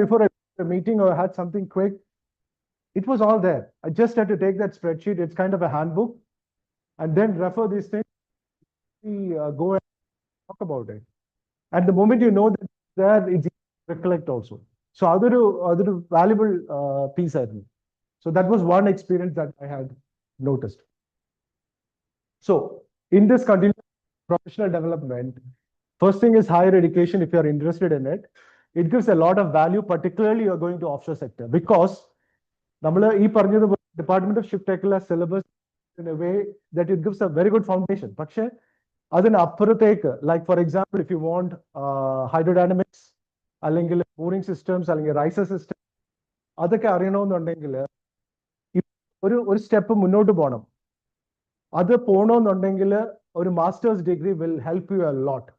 before a meeting or had something quick, it was all there. I just had to take that spreadsheet. It's kind of a handbook, and then refer these things. We go and talk about it. At the moment you know that there, it's easy to recollect also. So other valuable piece I think. So that was one experience that I had noticed. So in this continuous professional development, first thing is higher education. If you are interested in it, it gives a lot of value, particularly you're going to offshore sector, because Department of Ship Technical syllabus in a way that it gives a very good foundation. പക്ഷേ അതിനപ്പുറത്തേക്ക്, like for example, if you want hydrodynamics, അല്ലെങ്കിൽ mooring systems, അല്ലെങ്കിൽ riser system, അതൊക്കെ അറിയണമെന്നുണ്ടെങ്കിൽ ഒരു step മുന്നോട്ട് പോകണം. അത് പോകണമെന്നുണ്ടെങ്കിൽ ഒരു masters degree will help you a lot.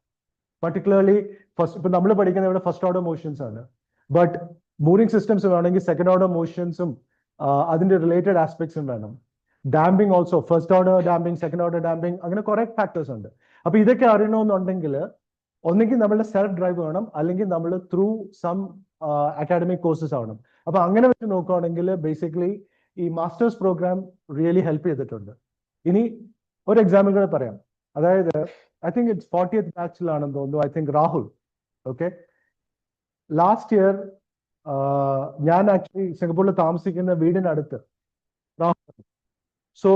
particularly first ഇപ്പൊ നമ്മൾ പഠിക്കുന്ന ഇവിടെ ഫസ്റ്റ് ഓർഡർ മോഷൻസ് ആണ്, ബട്ട് മൂറിംഗ് സിസ്റ്റംസ് വേണമെങ്കിൽ സെക്കൻഡ് ഓർഡർ മോഷൻസും അതിന്റെ റിലേറ്റഡ് ആസ്പെക്ട്സും വേണം. Damping also, first order damping, second order damping, അങ്ങനെ കുറെ ഫാക്ടേഴ്സ് ഉണ്ട്. അപ്പൊ ഇതൊക്കെ അറിയണമെന്നുണ്ടെങ്കിൽ ഒന്നെങ്കിൽ നമ്മളുടെ സെൽഫ് ഡ്രൈവ് വേണം, അല്ലെങ്കിൽ നമ്മൾ ത്രൂ സം അക്കാഡമിക് കോഴ്സസ് ആവണം. അപ്പൊ അങ്ങനെ വെച്ച് നോക്കുകയാണെങ്കിൽ ബേസിക്കലി ഈ മാസ്റ്റേഴ്സ് പ്രോഗ്രാം റിയലി ഹെൽപ്പ് ചെയ്തിട്ടുണ്ട്. ഇനി ഒരു എക്സാമ്പിൾ കൂടെ പറയാം. അതായത് I think it's 40th batch-ലാണെന്ന് തോന്നുന്നു. I think Rahul. Okay. Last year, ഞാൻ ആക്ച്വലി സിംഗപ്പൂരിൽ താമസിക്കുന്ന വീടിനടുത്ത് Rahul. So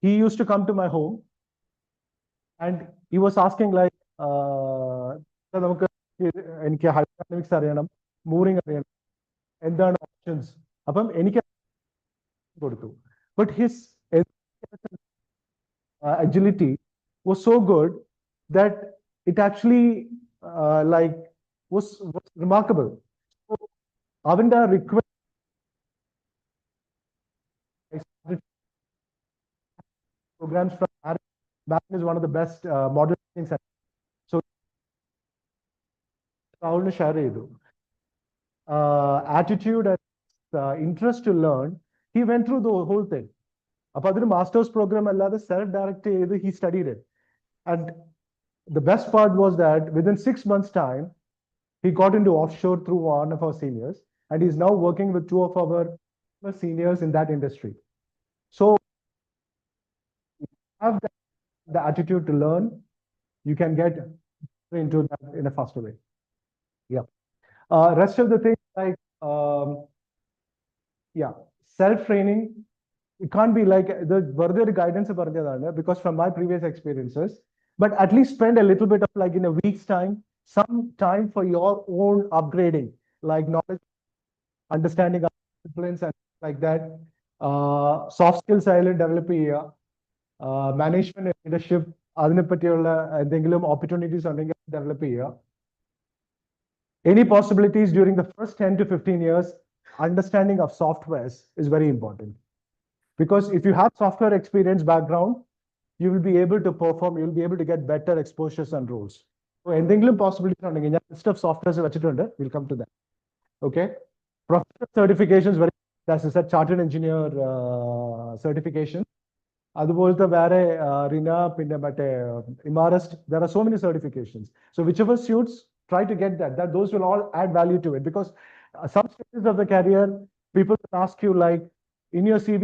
he used to come to my home and he was asking like, നമുക്ക് എനിക്ക് ഹൈഡ്രോഡൈനാമിക്സ് അറിയണം, മൂറിംഗ് അറിയണം, എന്താണ് ഓപ്ഷൻസ്. അപ്പം എനിക്ക് കൊടുത്തു. But his agility was so good that it actually like was remarkable. So avanda request programs from Marin is one of the best model things. So Rahul share idu attitude and interest to learn. He went through the whole thing. അപ്പൊ അതൊരു masters programme അല്ലാതെ self direct ചെയ്ത് he studied it. And the best part was that within 6 months' time, he got into offshore through one of our seniors, and he's now working with two of our seniors in that industry. So, have the attitude to learn, you can get into that in a faster way. Yeah. Rest of the things like, yeah, self-training, it can't be like the further guidance because from my previous experiences, but at least spend a little bit of like in a week's time, some time for your own upgrading, like knowledge, understanding of disciplines and like that. Soft skills develop management and leadership, opportunities develop. Any possibilities during the first 10 to 15 years, understanding of softwares is very important. Because if you have software experience background, you will be able to perform, you will be able to get better exposures and roles. So എന്തെങ്കിലും possibilities ഉണ്ടെങ്കിൽ ഞാൻ list of softwares വെച്ചിട്ടുണ്ട്, we'll come to that. Okay. Professional certifications, very, as I said, chartered engineer certification. അതുപോലത്തെ വേറെ റിന, പിന്നെ മറ്റേ ഇമാരസ്റ്റ്, there are so many certifications. So whichever suits, try to get that. Those will all add value to it, because some stages of the career, people ask you like, in your CV,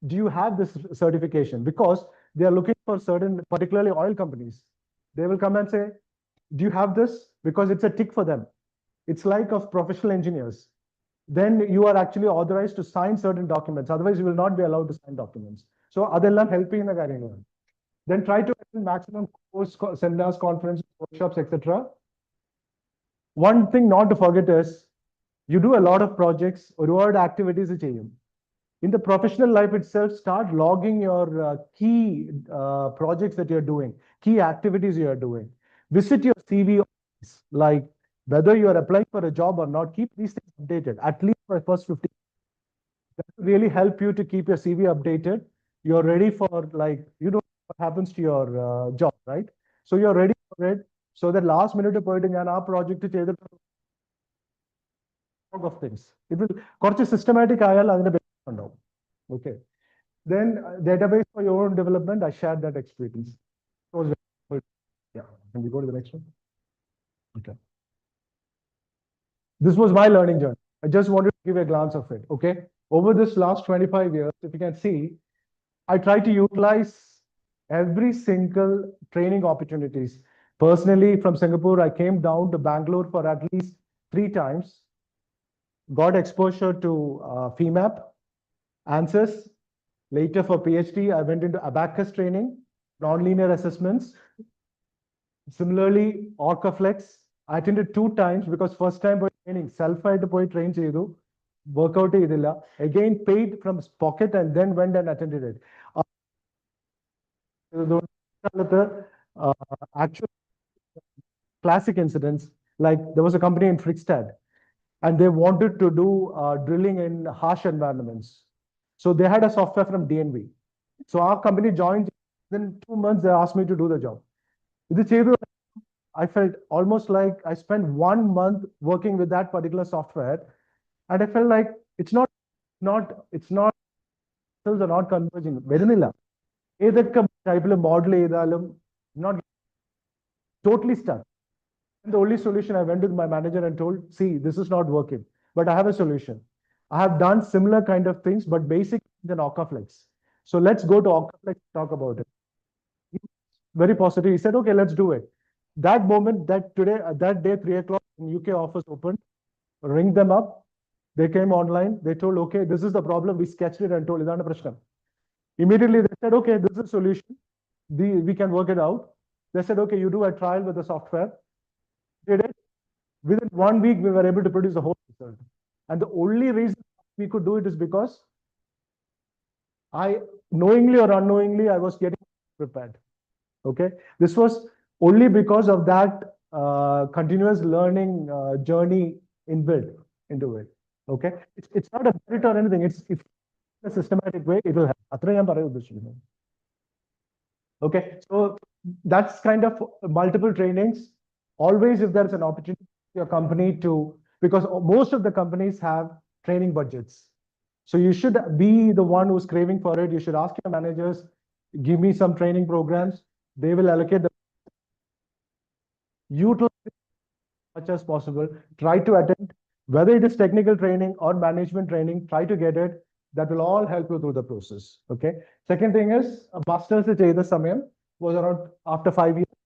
do you have this certification? Because they are looking for certain, particularly oil companies. They will come and say, do you have this? Because it's a tick for them. It's like of professional engineers. Then you are actually authorized to sign certain documents. Otherwise, you will not be allowed to sign documents. So adellam helping in the കാര്യങ്ങൾ. Then try to attend maximum course, seminars, conferences, workshops, etc. One thing not to forget is, you do a lot of projects, ഒരുപാട് activities ചെയ്യും. In the professional life itself, start logging your key projects that you're doing, key activities you are doing. Visit your CV, like whether you are applying for a job or not, keep these things updated, at least for the first 50. That will really help you to keep your CV updated. You're ready for, like, you know what happens to your job, right? So you're ready for it, so that last minute point in our project of things. It will systematic okay. Then database for your own development, I shared that experience. Yeah. Can we go to the next one? Okay. This was my learning journey. I just wanted to give a glance of it. Okay. Over this last 25 years, if you can see, I try to utilize every single training opportunities. Personally, from Singapore, I came down to Bangalore for at least 3 times, got exposure to FEMAP, ANSYS. Later for PhD, I went into Abacus training, nonlinear assessments. Similarly, Orcaflex, I attended 2 times because first time by training, self-ആയിട്ട് പോയി train ചെയ്തു, workout ചെയ്തില്ല. Again, paid from pocket and then went and attended it. Actual classic incidents, like there was a company in Frickstad and they wanted to do drilling in harsh environments. So they had a software from DNV. So our company joined. Within 2 months, they asked me to do the job. I felt almost like I spent 1 month working with that particular software, and I felt like it's not skills are not converging. വരുന്നില്ല. ഏതൊക്കെ ടൈപ്പിൽ model ചെയ്താലും not totally stuck. And the only solution, I went with my manager and told, see, this is not working, but I have a solution. I have done similar kind of things, but basically than Orcaflex. So let's go to Orcaflex and talk about it. Very positive. He said, okay, let's do it. That moment, that day, 3 o'clock, UK office opened, ring them up. They came online. They told, okay, this is the problem. We sketched it and told, idana prashna. Immediately they said, okay, this is a solution. We can work it out. They said, okay, you do a trial with the software. Did it. Within 1 week, we were able to produce the whole result. And the only reason we could do it is because I, knowingly or unknowingly, I was getting prepared. Okay. This was only because of that continuous learning journey inbuilt into it. Okay. It's not a merit or anything. It's if a systematic way, it will help. Okay. So that's kind of multiple trainings. Always, if there's an opportunity for your company to, because most of the companies have training budgets. So you should be the one who's craving for it. You should ask your managers, give me some training programs. They will allocate the utilize as much as possible. Try to attend, whether it is technical training or management training, try to get it. That will all help you through the process. Okay. Second thing is a master's at Jayada Samayam was around after 5 years.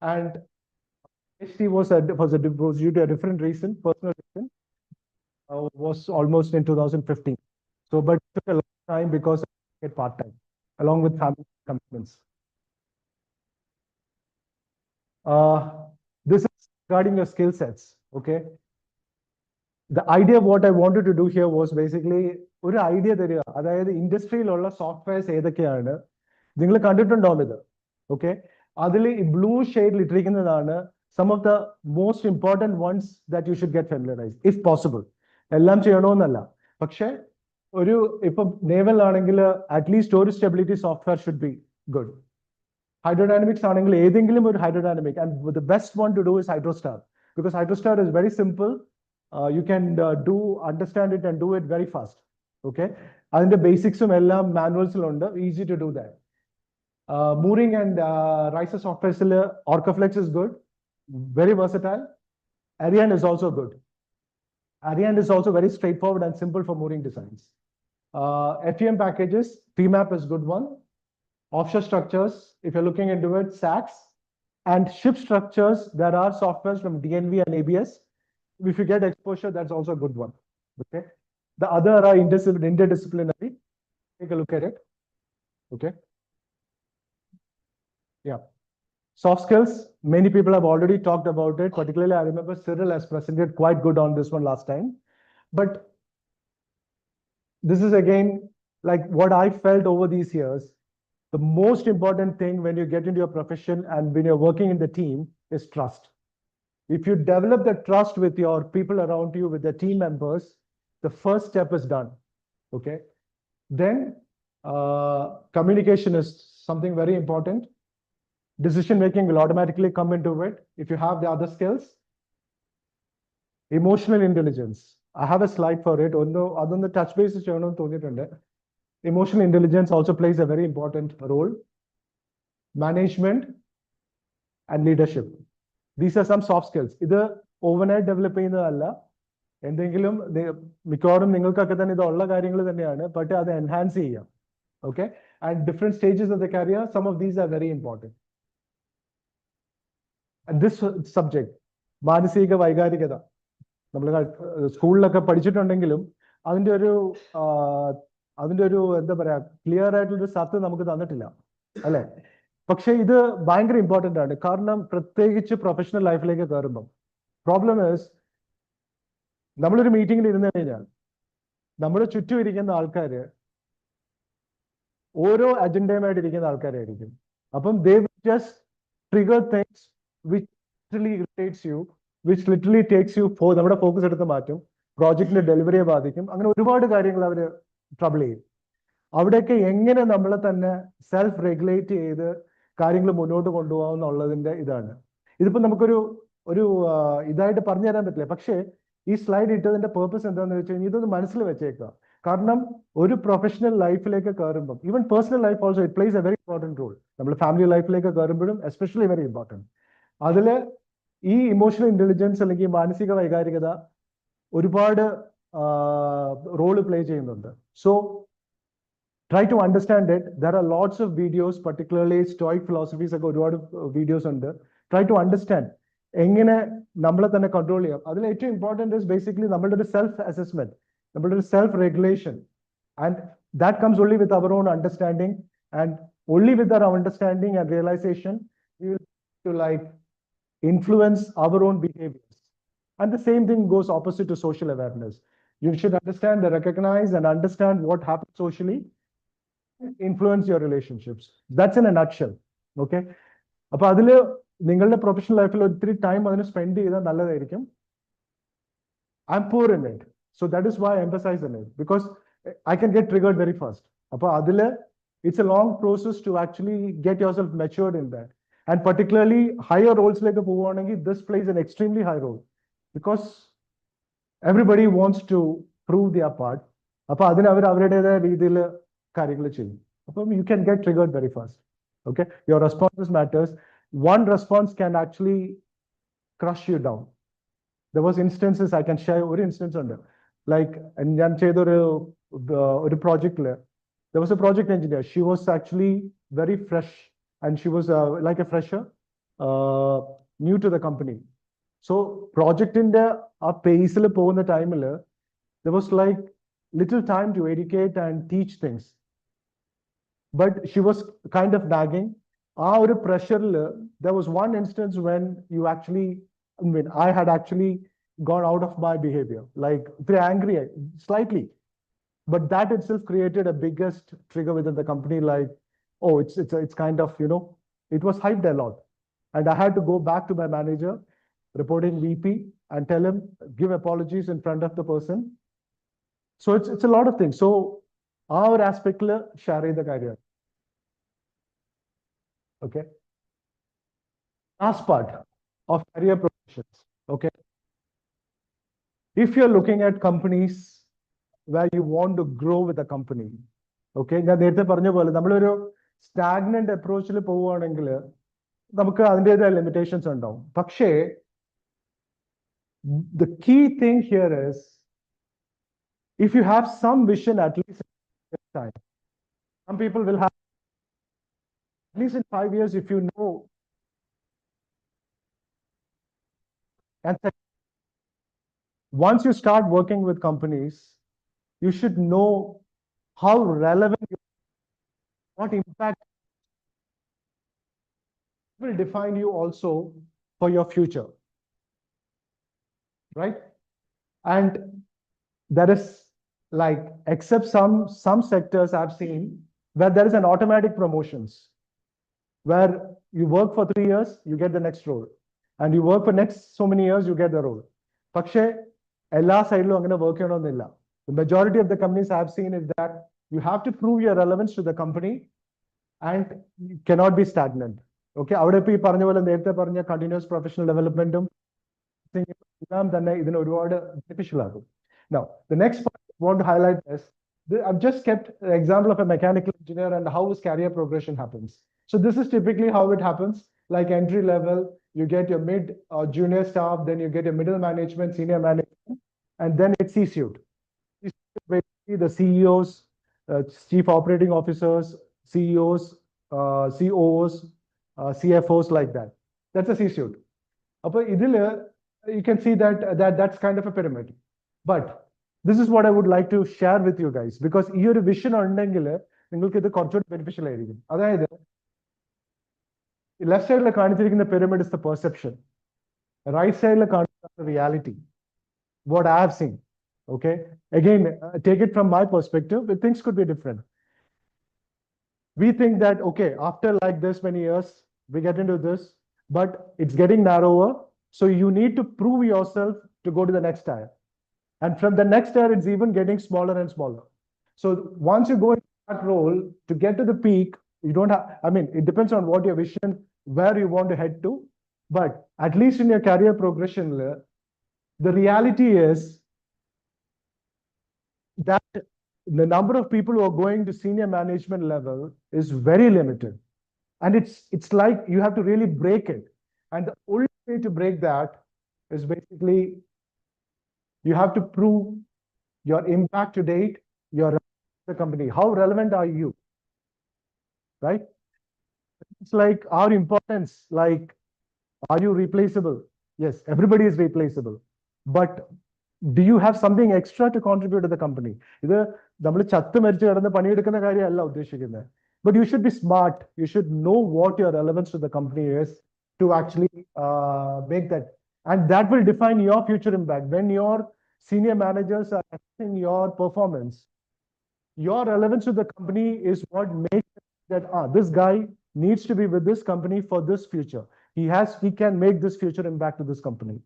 And PhD was due to a different reason, personal reason, was almost in 2015. So, but it took a long time because I get part-time along with family commitments. This is regarding your skill sets. Okay. The idea of what I wanted to do here was basically ഒരു idea തരിക, അതായത് ഇൻഡസ്ട്രിയിലുള്ള softwares ഏതൊക്കെയാണ് നിങ്ങൾ കണ്ടിട്ടുണ്ടാവും ഇത്. Okay. അതിൽ ഈ blue ഷെയ്ഡിൽ ഇട്ടിരിക്കുന്നതാണ് some of the most important ones that you should get familiarized if possible. എല്ലാം ചെയ്യണമെന്നല്ല, പക്ഷെ ഒരു ഇപ്പം നേവൽ ആണെങ്കിൽ അറ്റ്ലീസ്റ്റ് ഒരു stability software should be good. Hydrodynamics ആണെങ്കിൽ ഏതെങ്കിലും ഒരു hydrodynamic, and the best one to do is Hydrostar, because Hydrostar is very simple. You can understand it and do it very fast. Okay. അതിന്റെ ബേസിക്സും എല്ലാം മാനുവൽസിലുണ്ട്. Easy to do that. Mooring and Riser software, Orcaflex is good, very versatile. Ariane is also good. Ariane is also very straightforward and simple for mooring designs. FEM packages, PMAP is good one. Offshore structures, if you're looking into it, SACS. And ship structures, there are softwares from DNV and ABS. If you get exposure, that's also a good one. Okay. The other are interdisciplinary. Take a look at it. Okay. Yeah. Soft skills, many people have already talked about it. Particularly, I remember Cyril has presented quite good on this one last time. But this is again like what I felt over these years. The most important thing when you get into your profession and when you're working in the team is trust. If you develop the trust with your people around you, with the team members, the first step is done. Okay. Then communication is something very important. Decision making will automatically come into it if you have the other skills. Emotional intelligence. I have a slide for it. On the touch basis, emotional intelligence also plays a very important role. Management and leadership. These are some soft skills. Either overnight develop ചെയ്യുന്നതല്ല, എന്തെങ്കിലും മിക്കവാറും നിങ്ങൾക്കൊക്കെ തന്നെ ഇതുള്ള കാര്യങ്ങൾ തന്നെയാണ്, പക്ഷെ അത് എൻഹാൻസ് ചെയ്യാം. Okay, and different stages of the career, some of these are very important. And this subject, മാനസിക വൈകാരികത, നമ്മൾ സ്കൂളിലൊക്കെ പഠിച്ചിട്ടുണ്ടെങ്കിലും അതിന്റെ ഒരു എന്താ പറയാ ക്ലിയർ ആയിട്ടുള്ളൊരു സത്ത് നമുക്ക് തന്നിട്ടില്ല അല്ലെ. പക്ഷെ ഇത് ഭയങ്കര ഇമ്പോർട്ടന്റ് ആണ്. കാരണം പ്രത്യേകിച്ച് പ്രൊഫഷണൽ ലൈഫിലേക്ക് കയറുമ്പം പ്രോബ്ലം ഈസ്, നമ്മളൊരു മീറ്റിംഗിൽ ഇരുന്ന് കഴിഞ്ഞാൽ നമ്മുടെ ചുറ്റും ഇരിക്കുന്ന ആൾക്കാര് ഓരോ അജണ്ടയുമായിട്ട് ഇരിക്കുന്ന ആൾക്കാരായിരിക്കും. അപ്പം they will just trigger things which literally irritates you, which literally takes you നമ്മുടെ ഫോക്കസ് എടുത്ത് മാറ്റും, പ്രോജക്റ്റിന്റെ ഡെലിവറിയെ ബാധിക്കും. അങ്ങനെ ഒരുപാട് കാര്യങ്ങൾ അവർ ട്രബിൾ ചെയ്യും. അവിടെയൊക്കെ എങ്ങനെ നമ്മളെ തന്നെ സെൽഫ് റെഗുലേറ്റ് ചെയ്ത് കാര്യങ്ങൾ മുന്നോട്ട് കൊണ്ടുപോകാം എന്നുള്ളതിന്റെ ഇതാണ്. ഇതിപ്പോ നമുക്കൊരു ഇതായിട്ട് പറഞ്ഞു തരാൻ പറ്റില്ല. പക്ഷേ ഈ സ്ലൈഡ് ഇട്ടതിന്റെ പേർപ്പസ് എന്താണെന്ന് വെച്ച് കഴിഞ്ഞാൽ ഇതൊന്ന് മനസ്സിൽ വെച്ചേക്കുക. കാരണം ഒരു പ്രൊഫഷണൽ ലൈഫിലേക്ക് കയറുമ്പം, even personal life also it plays a very important role. നമ്മൾ ഫാമിലി ലൈഫിലേക്ക് കയറുമ്പോഴും എസ്പെഷ്യലി വെരി ഇമ്പോർട്ടൻറ്റ്. അതിൽ ഈ ഇമോഷണൽ ഇന്റലിജൻസ് അല്ലെങ്കിൽ മാനസിക വൈകാരികത ഒരുപാട് റോള് പ്ലേ ചെയ്യുന്നുണ്ട്. So try to understand it. There are lots of videos, particularly Stoic philosophies ഒക്കെ ഒരുപാട് വീഡിയോസ് ഉണ്ട്. Try to understand എങ്ങനെ നമ്മളെ തന്നെ കൺട്രോൾ ചെയ്യാം. അതിൽ ഏറ്റവും ഇമ്പോർട്ടൻറ്റ് ഇസ് ബേസിക്കലി നമ്മളുടെ ഒരു സെൽഫ് അസസ്മെന്റ്, നമ്മളുടെ ഒരു self regulation. And that comes only with our own understanding, and only with our understanding and realisation we will to like influence our own behaviors. And the same thing goes opposite to social awareness. You should understand and recognize and understand what happens socially, influence your relationships. That's in a nutshell. Okay, അപ്പൊ അതില് നിങ്ങളുടെ professional ലൈഫിൽ ഒത്തിരി time അതിന് spend ചെയ്താൽ നല്ലതായിരിക്കും. I'm poor in it, so that is why I emphasize on it, because I can get triggered very fast. അപ്പൊ അതില് it's a long process to actually get yourself matured in that. And particularly higher roles like this plays an extremely high role, because everybody wants to prove their part. അപ്പൊ അതിന് അവരുടേതായ രീതിയിൽ കാര്യങ്ങൾ ചെയ്യും. അപ്പം you can get triggered very fast. Okay, your responses matters. One response can actually crush you down. There was instances I can share. ഒരു instance ഉണ്ട്, like ഞാൻ ചെയ്തൊരു പ്രോജക്റ്റില് there was a project engineer. She was actually very fresh, and she was like a fresher, new to the company. So project in the pace in the time there was like little time to educate and teach things, but she was kind of nagging. Our pressure, there was one instance when you actually, I mean, I had actually gone out of my behavior, like very angry slightly. But that itself created a biggest trigger within the company, like, oh, it's kind of, you know, it was hyped a lot. And I had to go back to my manager, reporting VP, and tell him, give apologies in front of the person. So it's a lot of things. So our aspect, share the career. Okay. Last part of career progressions. Okay. If you're looking at companies where you want to grow with a company, okay, ഞാൻ നേരത്തെ പറഞ്ഞ പോലെ നമ്മളൊരു stagnant അപ്രോച്ചിൽ പോവുകയാണെങ്കിൽ നമുക്ക് അതിൻ്റെതായ limitations ഉണ്ടാവും. പക്ഷേ the key thing here is, if you have some vision, at least in time, some people will have at least in 5 years, if you know, and once you start working with companies, you should know how relevant, what impact will define you also for your future, right? And there is, like, except some sectors I've seen where there is an automatic promotions, where you work for 3 years, you get the next role, and you work for next so many years, you get the role. പക്ഷേ എല്ലാ സൈഡിലും അങ്ങനെ work ചെയ്യണമെന്നില്ല. The majority of the companies I have seen is that you have to prove your relevance to the company, and you cannot be stagnant. Okay, അവിടെ ഇപ്പോൾ ഈ പറഞ്ഞ പോലെ നേരത്തെ പറഞ്ഞ continuous professional developmentഉം എല്ലാം തന്നെ ഇതിന് ഒരുപാട് beneficial ആകും. Now, the next part I want to highlight is, I've just kept the example of a mechanical engineer and how his career progression happens. So this is typically how it happens. Like entry level, you get your mid or junior staff, then you get your middle management, senior management. and then it's C-suite. Basically, the CEOs, chief operating officers, CEOs, COOs, CFOs, like that. That's a C-suite. You can see that's kind of a pyramid. But this is what I would like to share with you guys, because ഈ ഒരു vision ഉണ്ടെങ്കിൽ നിങ്ങൾക്ക് ഇത് കുറച്ചുകൂടി beneficial ആയിരിക്കും. അതായത് left സൈഡിൽ കാണിച്ചിരിക്കുന്ന pyramid is the perception. Right side the reality. What I have seen. Okay. Again, take it from my perspective, things could be different. We think that, okay, after like this many years, we get into this, but it's getting narrower. So you need to prove yourself to go to the next tier. And from the next tier, it's even getting smaller and smaller. So once you go into that role, to get to the peak, you don't have, I mean, it depends on what your vision, where you want to head to. But at least in your career progression, the reality is that the number of people who are going to senior management level is very limited. And it's like you have to really break it. And the only way to break that is basically you have to prove your impact to date, your the company. How relevant are you? Right? It's like our importance, like, are you replaceable? Yes, everybody is replaceable. But do you have something extra to contribute to the company? ഇത് നമ്മൾ ചത്ത് മരിച്ചു കിടന്ന് പണിയെടുക്കുന്ന കാര്യമല്ല ഉദ്ദേശിക്കുന്നത്. But you should be smart. You should know what your relevance to the company is to actually make that. And that will define your future impact. When your senior managers are assessing your performance, your relevance to the company is what makes that, this guy needs to be with this company for this future. He can make this future impact to this company.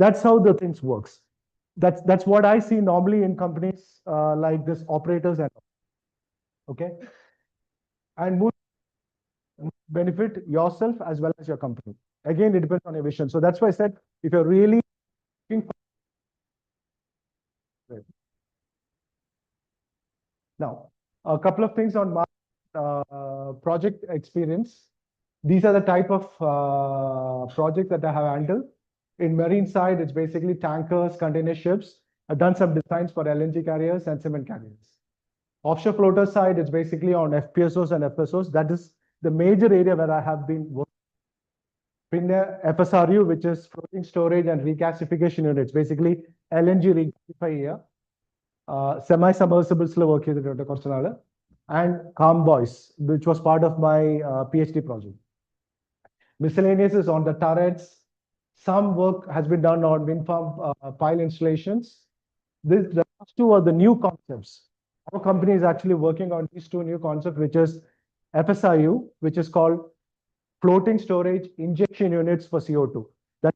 That's how the things works. That's what I see normally in companies like this, operators and okay. And benefit yourself as well as your company. Again, it depends on your vision. So that's why I said, if you're really looking for now, a couple of things on my project experience. These are the type of projects that I have handled. In marine side, it's basically tankers, container ships. I've done some designs for LNG carriers and cement carriers. Offshore floater side, it's basically on FPSOs and FSOs. That is the major area where I have been working. In FSRU, which is floating storage and regasification units, basically LNG regasify here. Semi-submersibles work here, and Calm Boys, which was part of my PhD project. Miscellaneous is on the turrets. Some work has been done on wind farm pile installations. The last two are the new concepts. Our company is actually working on these two new concepts, which is FSRU, which is called floating storage injection units for CO2. That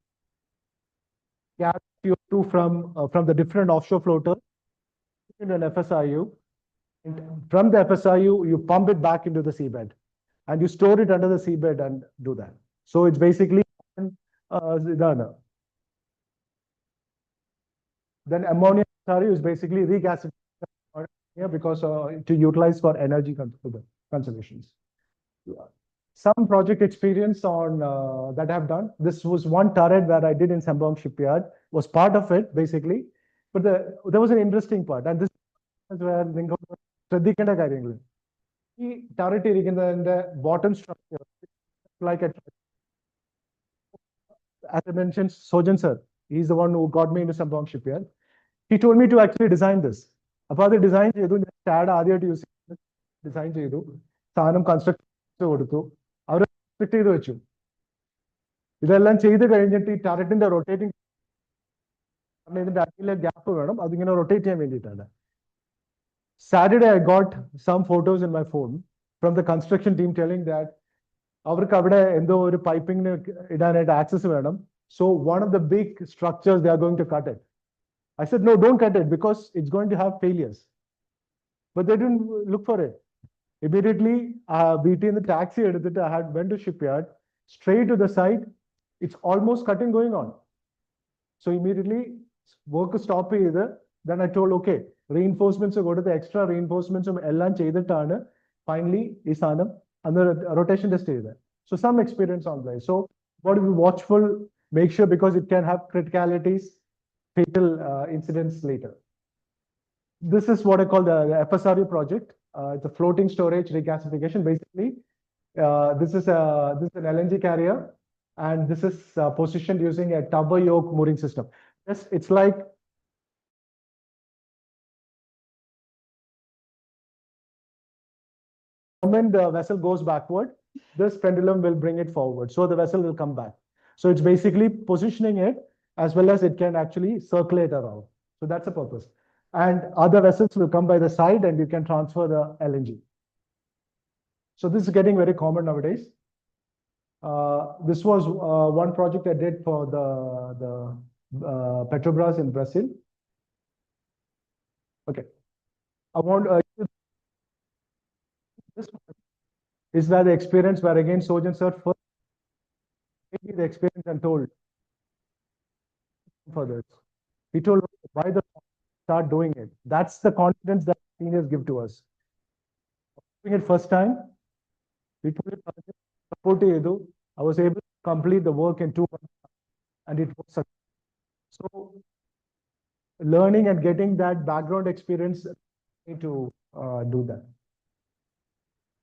gas CO2 from the different offshore floaters in an FSRU. And from the FSRU, you pump it back into the seabed, and you store it under the seabed and do that. So it's basically then ammonia is basically regasification here because to utilize for energy conservations. Some project experience on that I have done. This was one turret where I did in Sembawang shipyard, was part of it basically. But there was an interesting part, and this is where ശ്രദ്ധിക്കേണ്ട കാര്യങ്ങൾ. ഈ ടർret ഇരിക്കുന്നതിന്റെ bottom structure, like as I mentioned, Sojan sir, he's the one who got me into Sembawang shipyard. He told me to actually design this. അപ്പോൾ അത് design ചെയ്തു. ഞാൻ tad ആദ്യമായിട്ട് use ചെയ്തു, design ചെയ്തു, സാധനം കൺസ്ട്രക്ട് കൊടുത്തു, അവർ കൺസ്ട്രക്ട് ചെയ്ത് വെച്ചു. ഇതെല്ലാം ചെയ്ത് കഴിഞ്ഞിട്ട് ഈ ടർററ്റിന്റെ റൊട്ടേറ്റിംഗ്, ഇതിന്റെ അടിയിലെ ഗ്യാപ്പ് വേണം, അതിങ്ങനെ റൊട്ടേറ്റ് ചെയ്യാൻ വേണ്ടിയിട്ടാണ്. Saturday, I got some photos in my phone from the construction team telling that അവർക്ക് അവിടെ എന്തോ ഒരു പൈപ്പിംഗിന് ഇടാനായിട്ട് ആക്സസ് വേണം. So one of the big structures, they are going to cut it. I said, no, don't cut it because it's going to have failures. But they didn't look for it. Immediately, BT in the taxi, I had went to shipyard, straight to the site. It's almost cutting going on. So immediately, work stop either. Then I told, okay, reinforcements go to the extra reinforcements. Finally, isanam and the rotation test there. So some experience on there. So got to be watchful, make sure, because it can have criticalities. fatal incidents later. This is what I call the FSRU project. It's a floating storage regasification. Basically, this is an LNG carrier, and this is positioned using a tubber yoke mooring system. Yes, it's like when the vessel goes backward, this pendulum will bring it forward, so the vessel will come back. So it's basically positioning it as well as it can actually circulate around. So that's the purpose. And other vessels will come by the side, and you can transfer the LNG. So this is getting very common nowadays. This was one project I did for the Petrobras in Brazil. Okay, I want this is where the experience where again Sojan sir first gave me the experience and told for this. He told why the start doing it. That's the confidence that seniors give to us. Doing it first time, we put it support edu. I was able to complete the work in 2 months, and it was successful. So learning and getting that background experience to do that.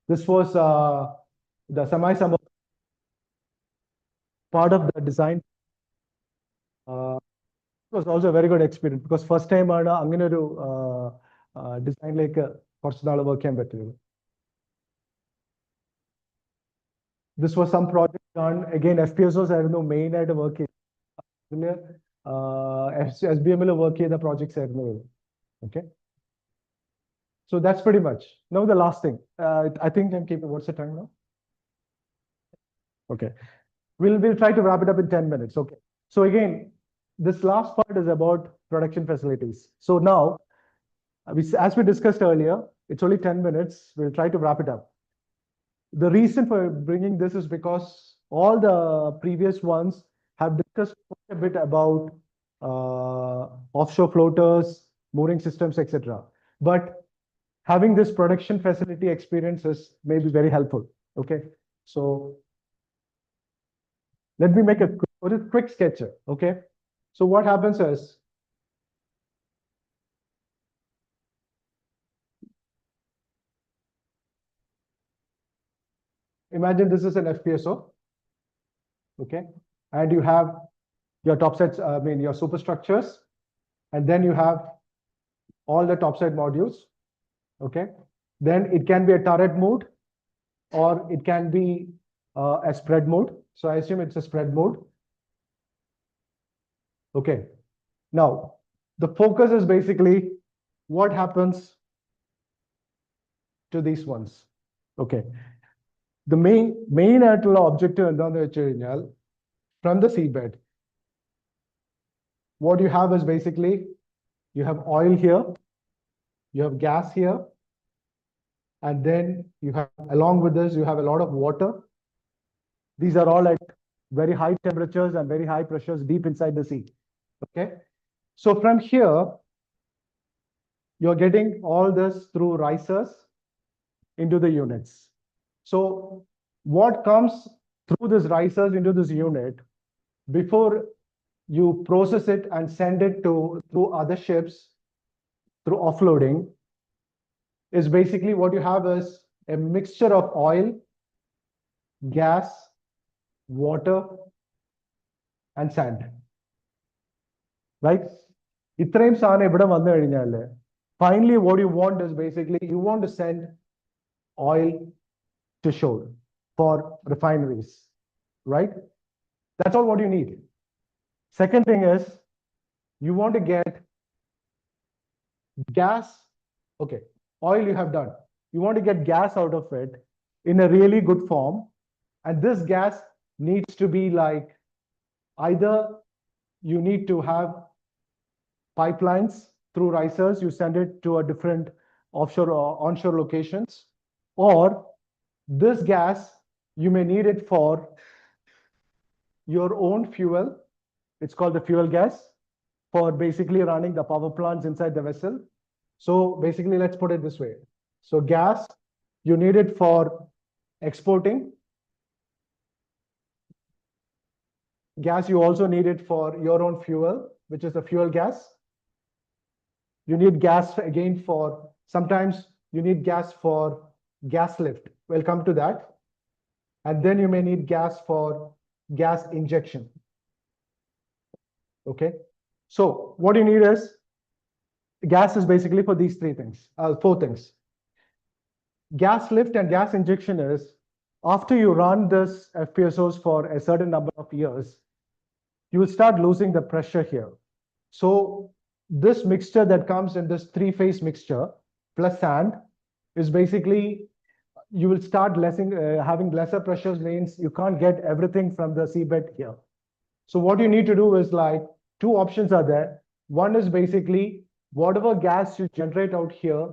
This was the semi-summer part of the design. It was also a very good experience because first time അങ്ങനെ ഒരു ഡിസൈനിലേക്ക് കുറച്ച് നാൾ work ചെയ്യാൻ പറ്റുള്ളൂ. This was some project done again FPSOs ആയിരുന്നു main ആയിട്ട് work ചെയ്തത്. ഇതില് SBM വർക്ക് ചെയ്ത പ്രോജക്ട്സ് ആയിരുന്നു ഇത്. Okay. So that's pretty much. Now the last thing. I think I'm keeping. What's the time now? Okay. We'll try to wrap it up in 10 minutes. Okay. So again, this last part is about production facilities. So now, as we discussed earlier, it's only 10 minutes. We'll try to wrap it up. The reason for bringing this is because all the previous ones have discussed quite a bit about offshore floaters, mooring systems, etc. But having this production facility experiences may be very helpful. Okay. So let me make a quick sketch. Okay. So what happens is, imagine this is an FPSO, okay, and you have your topsides, your superstructures, and then you have all the topside modules, okay. Then it can be a turret mode, or it can be a spread mode. So I assume it's a spread mode. Okay. Now, the focus is basically what happens to these ones. Okay. The main objective from the seabed, what you have is basically you have oil here, you have gas here, and then you have, along with this, you have a lot of water. These are all at very high temperatures and very high pressures deep inside the sea. Okay. So from here, you're getting all this through risers into the units. So what comes through this risers into this unit, before you process it and send it through other ships, through offloading, is basically what you have is a mixture of oil, gas, water, and sand. Right? Finally, what you want is basically you want to send oil to shore for refineries, right? That's all what you need. Second thing is you want to get gas. Okay, oil you have done. You want to get gas out of it in a really good form. And this gas needs to be like, either you need to have pipelines through risers, you send it to a different offshore or onshore locations, or this gas, you may need it for your own fuel. It's called the fuel gas for basically running the power plants inside the vessel. So basically, let's put it this way. So gas, you need it for exporting. Gas, you also need it for your own fuel. which is the fuel gas. You need gas again for, sometimes you need gas for gas lift. We'll come to that. And then you may need gas for gas injection. Okay. So what you need is, gas is basically for these three things, four things. Gas lift and gas injection is, after you run this FPSOs for a certain number of years, you will start losing the pressure here. So this mixture that comes in this three-phase mixture plus sand is basically, you will start having lesser pressures, means you can't get everything from the seabed here. So what you need to do is, like, two options are there. One is basically whatever gas you generate out here,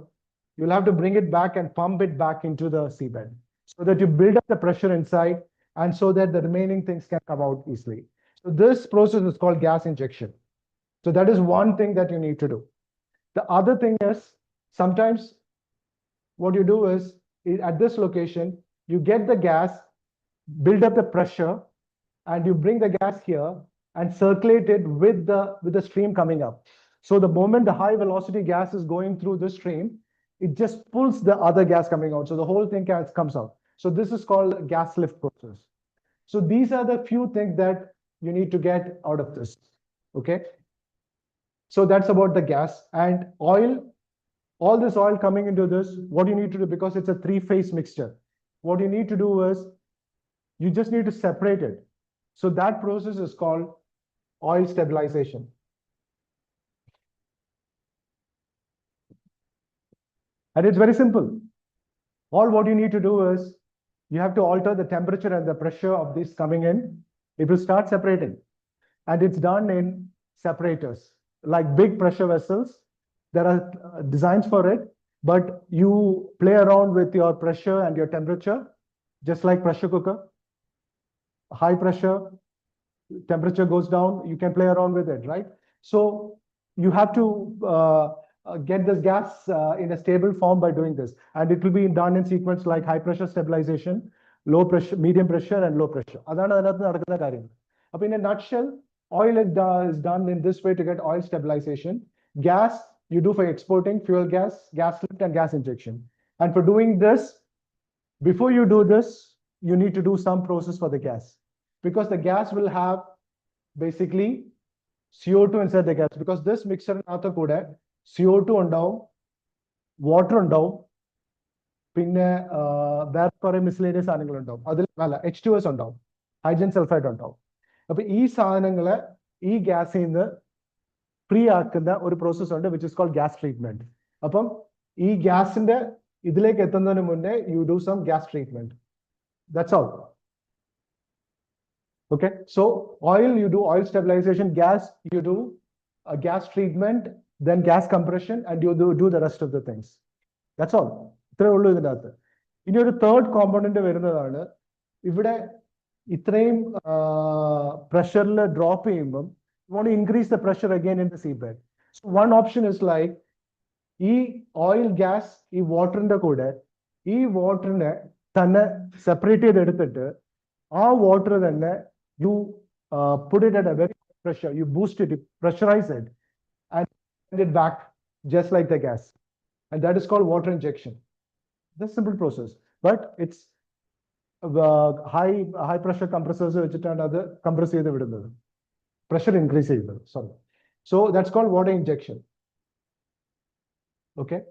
you'll have to bring it back and pump it back into the seabed so that you build up the pressure inside and so that the remaining things can come out easily. So this process is called gas injection. So that is one thing that you need to do. The other thing is, sometimes what you do is, at this location, you get the gas, build up the pressure, and you bring the gas here and circulate it with the stream coming up. So the moment the high velocity gas is going through the stream, it just pulls the other gas coming out. So the whole thing comes out. So this is called gas lift process. So these are the few things that you need to get out of this. Okay. So that's about the gas and oil. All this oil coming into this, what you need to do, because it's a three-phase mixture, what you need to do is, you just need to separate it. So that process is called oil stabilization. And it's very simple. All what you need to do is, you have to alter the temperature and the pressure of this coming in. It will start separating. And it's done in separators, like big pressure vessels. There are designs for it, but you play around with your pressure and your temperature, just like pressure cooker. High pressure, temperature goes down, you can play around with it, right? So you have to get this gas in a stable form by doing this. And it will be done in sequence, like high pressure stabilization, low pressure, medium pressure, and low pressure. In a nutshell, oil is done in this way to get oil stabilization. Gas, you do for exporting, fuel gas, gas lift, and gas injection. And for doing this, before you do this, you need to do some process for the gas, because the gas will have basically CO2 inside the gas, because this mixture CO2 ഉണ്ടാവും, water ഉണ്ടാവും, പിന്നെ വേറെ കുറെ miscellaneous സാധനങ്ങൾ ഉണ്ടാവും, അതിൽ അല്ല H2S ഉണ്ടാവും, ഹൈഡ്രജൻ സൾഫൈഡ് ഉണ്ടാവും. അപ്പൊ ഈ സാധനങ്ങളെ ഈ ഗ്യാസിൽ നിന്ന് ഫ്രീ ആക്കുന്ന ഒരു പ്രോസസ് ഉണ്ട്, which is called gas treatment. അപ്പം ഈ ഗ്യാസിന്റെ ഇതിലേക്ക് എത്തുന്നതിന് മുന്നേ you do some gas treatment. That's all. Okay, so oil, you do oil stabilization, gas, you do a gas treatment, then gas compression, and you do the rest of the things. That's all. In your third component, ഇത്രയും pressure drop ചെയ്യുമ്പം you want to increase the pressure again in the seabed. So one option is like, ഈ oil gas ഈ വാട്ടറിന്റെ കൂടെ ഈ വാട്ടറിനെ തന്നെ separate ചെയ്തെടുത്തിട്ട് ആ water തന്നെ you put it at a very high pressure, you boost it, you pressurize it, and send it back just like the gas. And that is called water injection. That's a simple process, but it's high pressure compressors which and other compress pressure increase, sorry. So that's called water injection. Okay,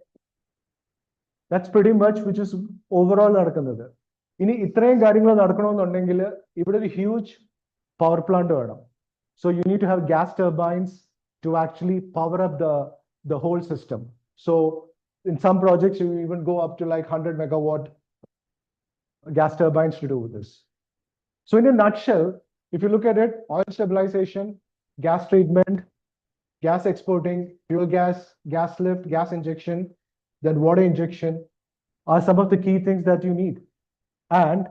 that's pretty much which is overall നടക്കുന്നത്. ഇനി ഇത്രയും കാര്യങ്ങൾ നടക്കണമെന്നുണ്ടെങ്കിൽ ഇവിടെ ഒരു huge power plant വേണം. So you need to have gas turbines to actually power up the whole system. So in some projects you even go up to like 100 megawatt gas turbines to do this. So in a nutshell, if you look at it, oil stabilization, gas treatment, gas exporting, fuel gas, gas lift, gas injection, then water injection are some of the key things that you need. And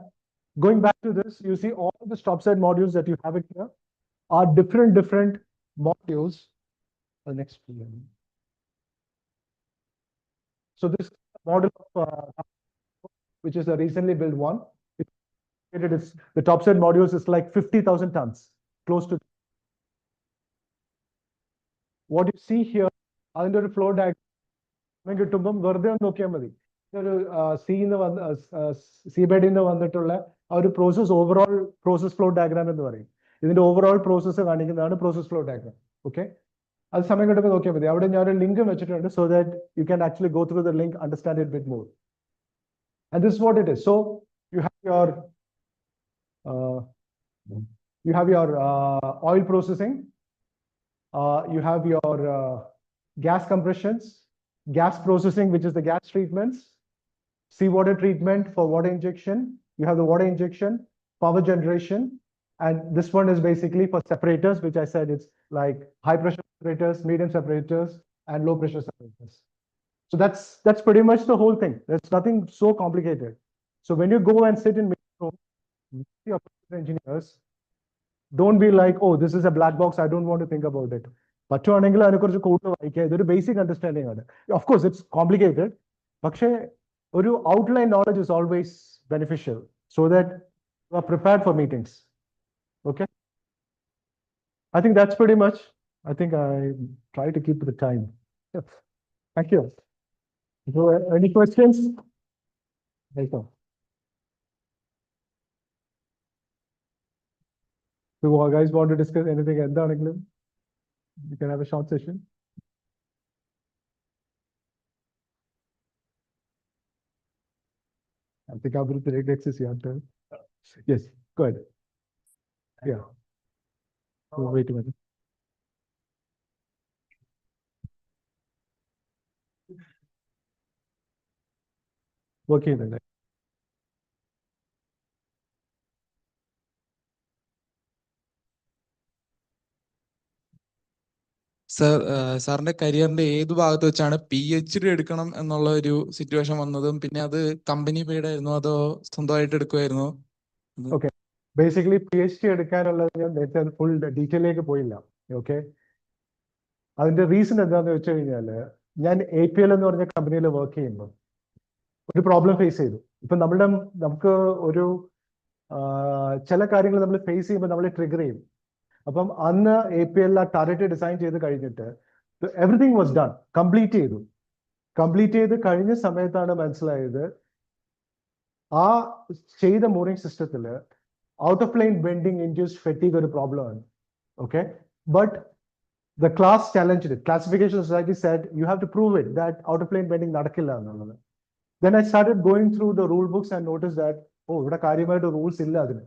going back to this, you see all the topside modules that you have in here are different modules. The next one. So this model of which is a recently built one, the topside modules is like 50,000 tons, close to what you see here, അതിന്റെ ഒരു flow diagram കിട്ടുമ്പം വെറുതെ ഒന്ന് നോക്കിയാൽ മതി. ഒരു സീബെഡിൽ നിന്ന് വന്നിട്ടുള്ള ആ ഒരു process overall process flow diagram എന്ന് പറയും. ഇതിന്റെ ഓവറോൾ പ്രോസസ്സ് കാണിക്കുന്നതാണ് പ്രോസസ് ഫ്ലോ ഡയഗ്രാം. ഓക്കെ, അത് സമയം കിട്ടുമ്പോൾ നോക്കിയാൽ മതി. അവിടെ ഞാൻ ഒരു ലിങ്ക് വെച്ചിട്ടുണ്ട്, so that you can actually go through the link, understand it bit more. And this is what it is. So you have your oil processing, you have your gas compressions, gas processing, which is the gas treatments, seawater treatment for water injection, you have the water injection, power generation, and this one is basically for separators, which I said it's like high pressure separators, medium separators, and low pressure separators. So that's pretty much the whole thing. There's nothing so complicated. So when you go and sit in your engineers, don't be like, oh, this is a black box, I don't want to think about it. പറ്റുവാണെങ്കിൽ അതിനെക്കുറിച്ച് കൂടുതൽ വായിക്കുക. ഇതൊരു basic understanding ആണ്. Of course it's complicated, പക്ഷേ ഒരു outline knowledge is always beneficial, so that you are prepared for meetings. Okay, I think that's pretty much. I think I try to keep the time. Yes. Thank you. So, any questions? Welcome. So, you guys want to discuss anything at the England? You can have a short session. I think I will take next is your turn. Yes, go ahead. Yeah. Oh, wait a minute. Working then. Sir, സാറിന്റെ കരിയറിന്റെ ഏത് ഭാഗത്ത് വെച്ചാണ് PhD എടുക്കണം എന്നുള്ള ഒരു situation വന്നതും, പിന്നെ അത് കമ്പനി പെയ്ഡ് ആയിരുന്നു അതോ സ്വന്തമായിട്ട് എടുക്കുമായിരുന്നു? ഓക്കെ, ബേസിക്കലി PhD എടുക്കാനുള്ളത് ഞാൻ നേരത്തെ ഫുൾ ഡീറ്റെയിലേക്ക് പോയില്ല. ഓക്കെ, അതിന്റെ റീസൺ എന്താന്ന് വെച്ച് കഴിഞ്ഞാല് ഞാൻ APL എന്ന് പറഞ്ഞ കമ്പനിയിൽ വർക്ക് ചെയ്യുമ്പോൾ ഒരു പ്രോബ്ലം ഫേസ് ചെയ്തു. ഇപ്പൊ നമുക്ക് ഒരു ചില കാര്യങ്ങൾ നമ്മൾ ഫേസ് ചെയ്യുമ്പോൾ നമ്മളെ ട്രിഗർ ചെയ്യും. അപ്പം അന്ന് APL ആ ടാർഗറ്റ് ഡിസൈൻ ചെയ്ത് കഴിഞ്ഞിട്ട് എവറിഥിങ് വാസ് ഡൺ, കംപ്ലീറ്റ് ചെയ്ത് കഴിഞ്ഞ സമയത്താണ് മനസ്സിലായത് ആ ചെയ്ത മൂറിംഗ് സിസ്റ്റത്തിൽ out of plane bending induced fatigue ഒരു പ്രോബ്ലം ആണ്. Okay, but the class challenged it. Classification Society said you have to prove it that out of plane bending nadakilla ennallathu. Then I started going through the rule books and noticed that ivada കാര്യമായിട്ട് rules illa adinu.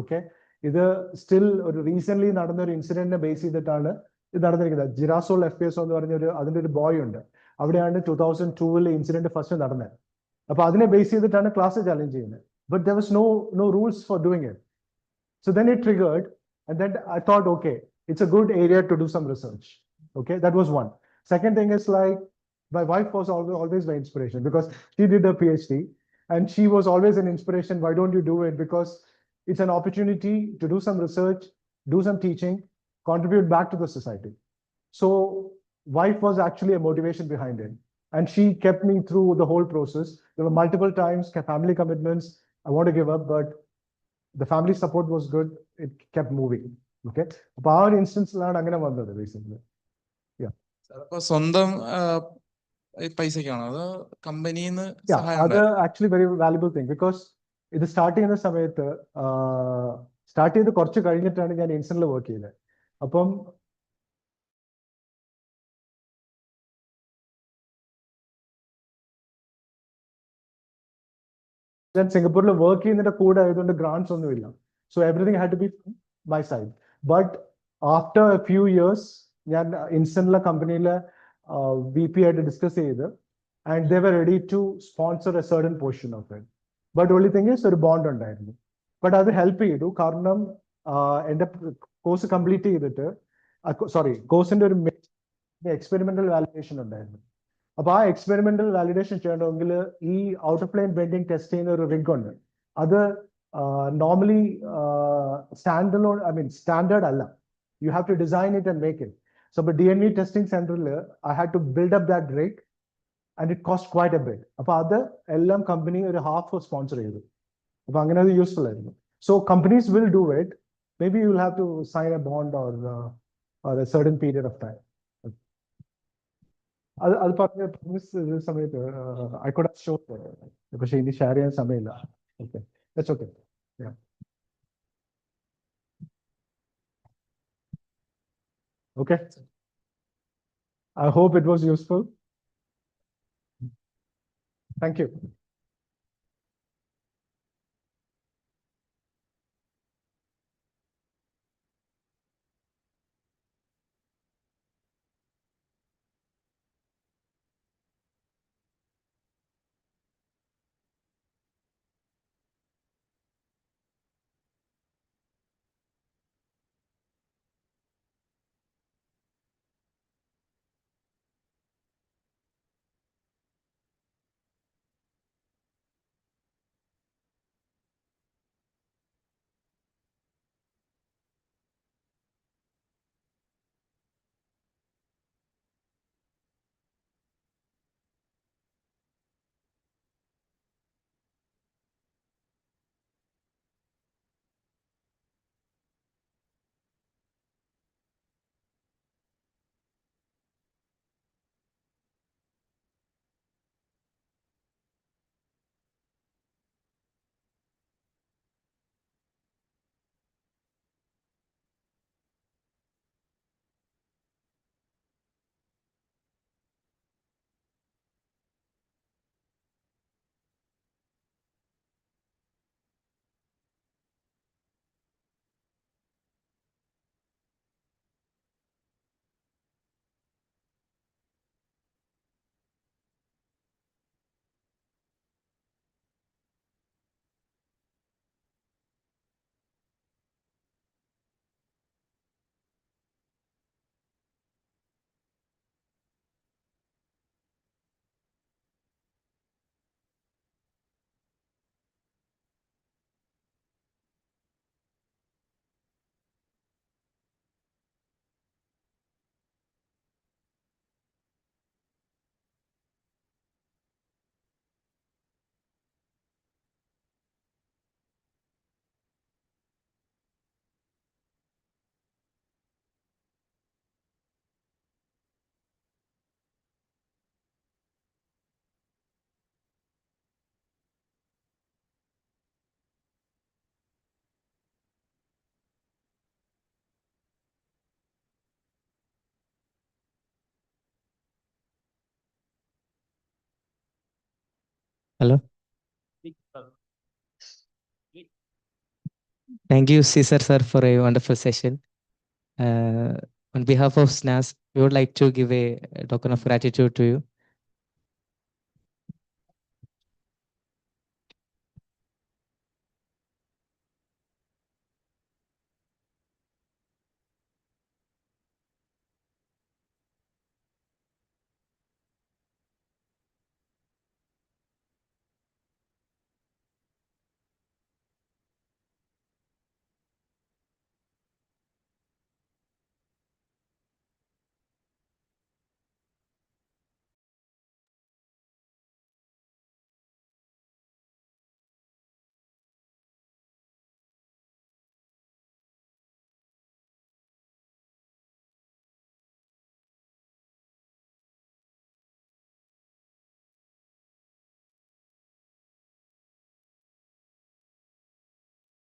Okay, ഇത് still ഒരു recent നടന്ന ഒരു ഇൻസിഡന്റിനെ base ചെയ്തിട്ടാണ് ഇത് നടന്നിരിക്കുന്നത്. ജിറാസോൾ FPS എന്ന് പറഞ്ഞ അതിന്റെ ഒരു ബോയ് ഉണ്ട്, അവിടെയാണ് 2002 ഇൻസിഡന്റ് ഫസ്റ്റ് നടന്നത്. അപ്പൊ അതിനെ ബേസ് ചെയ്തിട്ടാണ് ക്ലാസ് ചാലഞ്ച് ചെയ്യുന്നത്. But there was no rules for doing it. So then it triggered, and then I thought, okay, it's a good area to do some research. Okay, that was one. Second thing is like my wife was always my inspiration because she did a PhD and she was always an inspiration. Why don't you do it? Because it's an opportunity to do some research, do some teaching, contribute back to the society. So wife was actually a motivation behind it. And she kept me through the whole process. There were multiple times, family commitments, I want to give up, but the family support was good. It kept moving. Okay, അപ്പൊ ആ ഒരു ഇൻസ്റ്റൻസിലാണ് അങ്ങനെ വന്നത് basically. അപ്പൊ സ്വന്തം പൈസക്കാണോ അതോ കമ്പനിന്ന്? അത് actually very valuable thing, because ഇത് സ്റ്റാർട്ട് ചെയ്യുന്ന സമയത്ത് സ്റ്റാർട്ട് ചെയ്ത് കുറച്ച് കഴിഞ്ഞിട്ടാണ് ഞാൻ ഇൻസ്റ്റന്റിൽ വർക്ക് ചെയ്തത്. അപ്പം ഞാൻ സിംഗപ്പൂരിൽ വർക്ക് ചെയ്യുന്നതിന്റെ കൂടെ ആയതുകൊണ്ട് ഗ്രാൻഡ്സ് ഒന്നുമില്ല. So everything had to be my side. But after a few years ഞാൻ ഇൻസ്റ്റന്റിലെ കമ്പനിയിലെ VP ആയിട്ട് ഡിസ്കസ് ചെയ്ത് and they were ready to sponsor a certain portion of it. But only thing is ഒരു ബോണ്ട് ഉണ്ടായിരുന്നു. But അത് help ചെയ്തു, കാരണം എൻ്റെ കോഴ്സ് കംപ്ലീറ്റ് ചെയ്തിട്ട് കോഴ്സിന്റെ ഒരു എക്സ്പെരിമെന്റൽ വാലിഡേഷൻ ഉണ്ടായിരുന്നു. അപ്പൊ ആ എക്സ്പെരിമെന്റൽ വാലിഡേഷൻ ചെയ്യണമെങ്കിൽ ഈ out of plane bending test ചെയ്യുന്ന ഒരു റിഗ് ഉണ്ട്. അത് നോർമലി സ്റ്റാൻഡേർഡ് അല്ല. You have to design it and make it. So, but DNV testing center, I had to build up that rig, and it cost quite a bit. Appo adu ellam company or half sponsor cheyidu. Appo angane adu useful aayirunnu. So companies will do it. Maybe you will have to sign a bond or a certain period of time. അത് പറഞ്ഞ സമയത്ത് I could show, പക്ഷെ ഇനി share ചെയ്യാൻ സമയമില്ല. Okay, that's okay. Okay. I hope it was useful. Thank you. Hello. Thank you, Caesar sir, for a wonderful session. On behalf of SNAS, we would like to give a token of gratitude to you